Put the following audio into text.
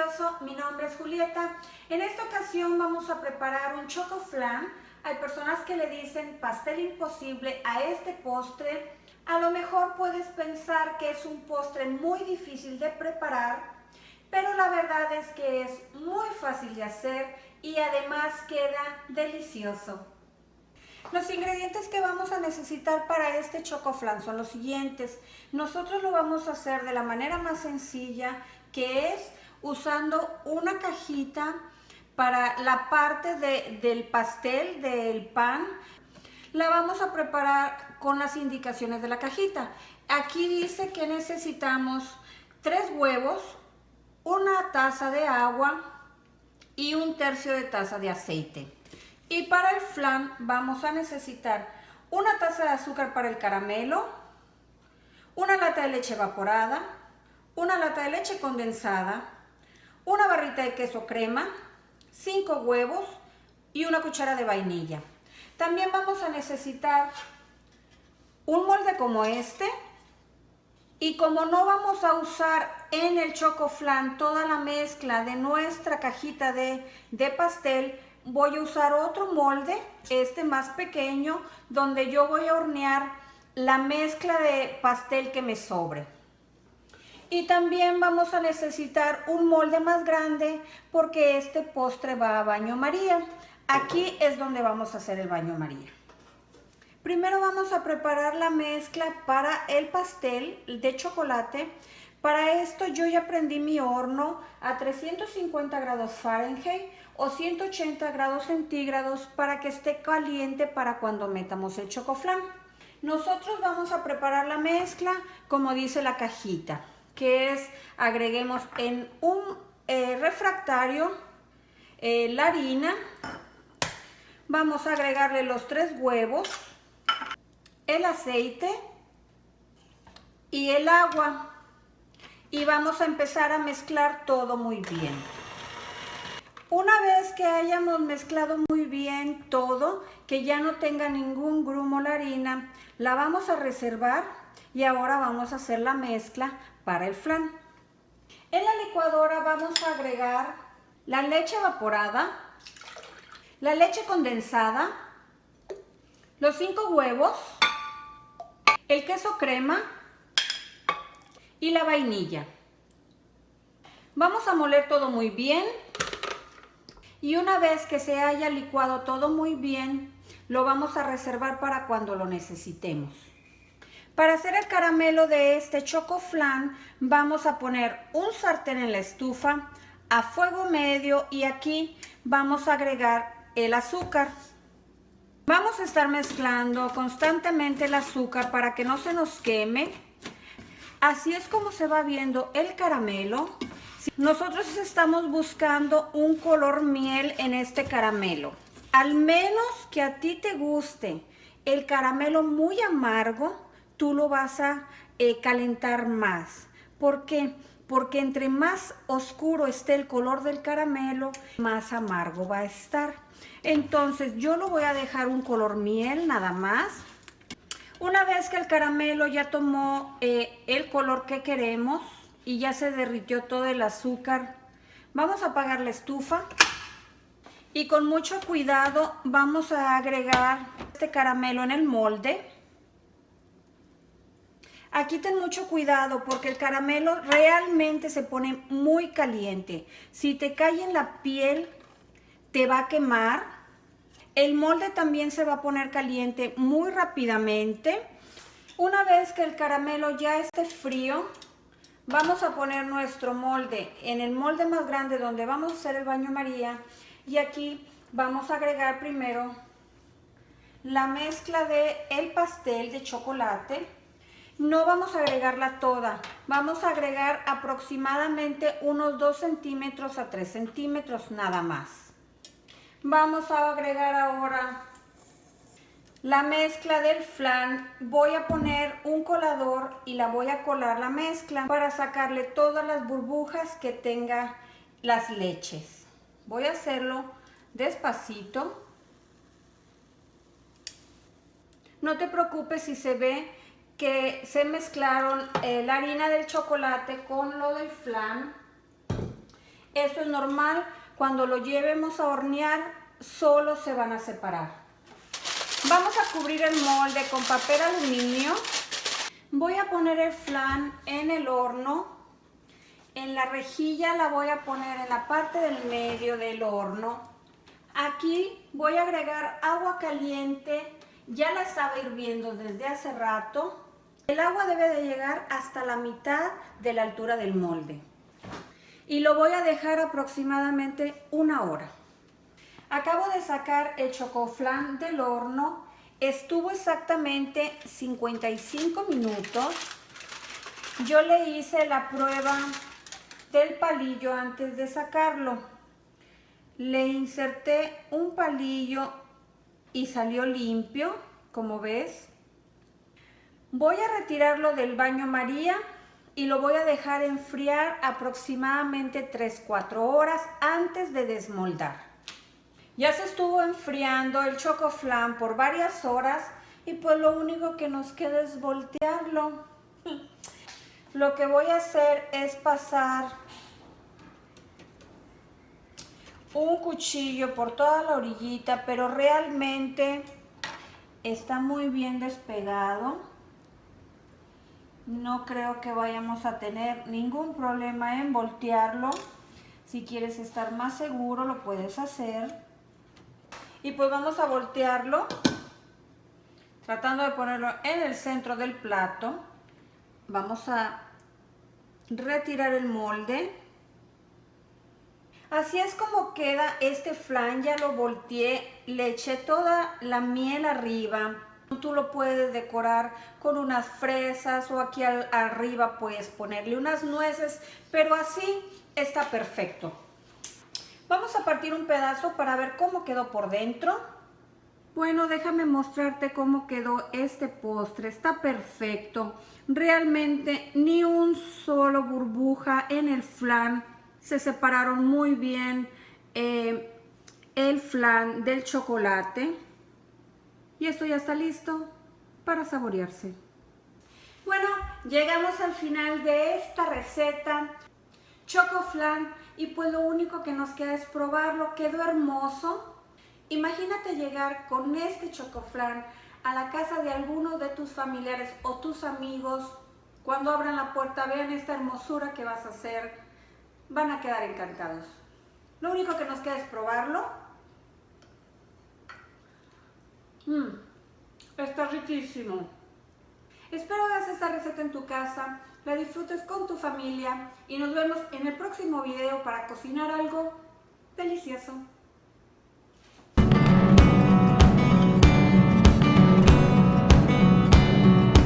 delicioso, mi nombre es Julieta. En esta ocasión vamos a preparar un choco flan. Hay personas que le dicen pastel imposible a este postre. A lo mejor puedes pensar que es un postre muy difícil de preparar, pero la verdad es que es muy fácil de hacer y además queda delicioso. Los ingredientes que vamos a necesitar para este choco flan son los siguientes. Nosotros lo vamos a hacer de la manera más sencilla, que es usando una cajita para la parte del pastel, del pan. La vamos a preparar con las indicaciones de la cajita. Aquí dice que necesitamos 3 huevos, una taza de agua y 1/3 de taza de aceite. Y para el flan vamos a necesitar una taza de azúcar para el caramelo, una lata de leche evaporada, una lata de leche condensada, una barrita de queso crema, 5 huevos y una cuchara de vainilla. También vamos a necesitar un molde como este. Y como no vamos a usar en el choco flan toda la mezcla de nuestra cajita de pastel, voy a usar otro molde, este más pequeño, donde yo voy a hornear la mezcla de pastel que me sobre. Y también vamos a necesitar un molde más grande porque este postre va a baño María. Aquí es donde vamos a hacer el baño María. Primero vamos a preparar la mezcla para el pastel de chocolate. Para esto yo ya prendí mi horno a 350 grados Fahrenheit o 180 grados centígrados para que esté caliente para cuando metamos el chocoflan. Nosotros vamos a preparar la mezcla como dice la cajita, que es agreguemos en un refractario la harina. Vamos a agregarle los 3 huevos, el aceite y el agua y vamos a empezar a mezclar todo muy bien. Una vez que hayamos mezclado muy bien todo, que ya no tenga ningún grumo la harina, la vamos a reservar y ahora vamos a hacer la mezcla para el flan. En la licuadora vamos a agregar la leche evaporada, la leche condensada, los 5 huevos, el queso crema y la vainilla. Vamos a moler todo muy bien y una vez que se haya licuado todo muy bien, lo vamos a reservar para cuando lo necesitemos. Para hacer el caramelo de este choco flan, vamos a poner un sartén en la estufa a fuego medio y aquí vamos a agregar el azúcar. Vamos a estar mezclando constantemente el azúcar para que no se nos queme. Así es como se va viendo el caramelo. Nosotros estamos buscando un color miel en este caramelo. Al menos que a ti te guste el caramelo muy amargo, tú lo vas a calentar más. ¿Por qué? Porque entre más oscuro esté el color del caramelo, más amargo va a estar. Entonces yo lo voy a dejar un color miel nada más. Una vez que el caramelo ya tomó el color que queremos y ya se derritió todo el azúcar, vamos a apagar la estufa y con mucho cuidado vamos a agregar este caramelo en el molde. Aquí ten mucho cuidado porque el caramelo realmente se pone muy caliente. Si te cae en la piel, te va a quemar. El molde también se va a poner caliente muy rápidamente. Una vez que el caramelo ya esté frío, vamos a poner nuestro molde en el molde más grande donde vamos a hacer el baño María. Y aquí vamos a agregar primero la mezcla del pastel de chocolate. No vamos a agregarla toda, vamos a agregar aproximadamente unos 2 centímetros a 3 centímetros nada más. Vamos a agregar ahora la mezcla del flan. Voy a poner un colador y la voy a colar la mezcla para sacarle todas las burbujas que tenga las leches. Voy a hacerlo despacito. No te preocupes si se ve que se mezclaron la harina del chocolate con lo del flan. Esto es normal, cuando lo llevemos a hornear, solo se van a separar. Vamos a cubrir el molde con papel aluminio. Voy a poner el flan en el horno. En la rejilla la voy a poner en la parte del medio del horno. Aquí voy a agregar agua caliente. Ya la estaba hirviendo desde hace rato. El agua debe de llegar hasta la mitad de la altura del molde. Y lo voy a dejar aproximadamente 1 hora. Acabo de sacar el chocoflan del horno. Estuvo exactamente 55 minutos. Yo le hice la prueba del palillo antes de sacarlo. Le inserté un palillo y salió limpio, como ves. Voy a retirarlo del baño María y lo voy a dejar enfriar aproximadamente 3-4 horas antes de desmoldar. Ya se estuvo enfriando el chocoflan por varias horas y pues lo único que nos queda es voltearlo. Lo que voy a hacer es pasar un cuchillo por toda la orillita, pero realmente está muy bien despegado. No creo que vayamos a tener ningún problema en voltearlo. Si quieres estar más seguro, lo puedes hacer. Y pues vamos a voltearlo, tratando de ponerlo en el centro del plato. Vamos a retirar el molde. Así es como queda este flan. Ya lo volteé, le eché toda la miel arriba. Tú lo puedes decorar con unas fresas o aquí arriba puedes ponerle unas nueces, pero así está perfecto. Vamos a partir un pedazo para ver cómo quedó por dentro. Bueno, déjame mostrarte cómo quedó este postre. Está perfecto. Realmente ni un solo burbuja en el flan. Se separaron muy bien el flan del chocolate. Y esto ya está listo para saborearse. Bueno, llegamos al final de esta receta. Chocoflan, y pues lo único que nos queda es probarlo. Quedó hermoso. Imagínate llegar con este chocoflan a la casa de alguno de tus familiares o tus amigos. Cuando abran la puerta, vean esta hermosura que vas a hacer. Van a quedar encantados. Lo único que nos queda es probarlo. Está riquísimo. Espero hagas esta receta en tu casa, la disfrutes con tu familia y nos vemos en el próximo video para cocinar algo delicioso.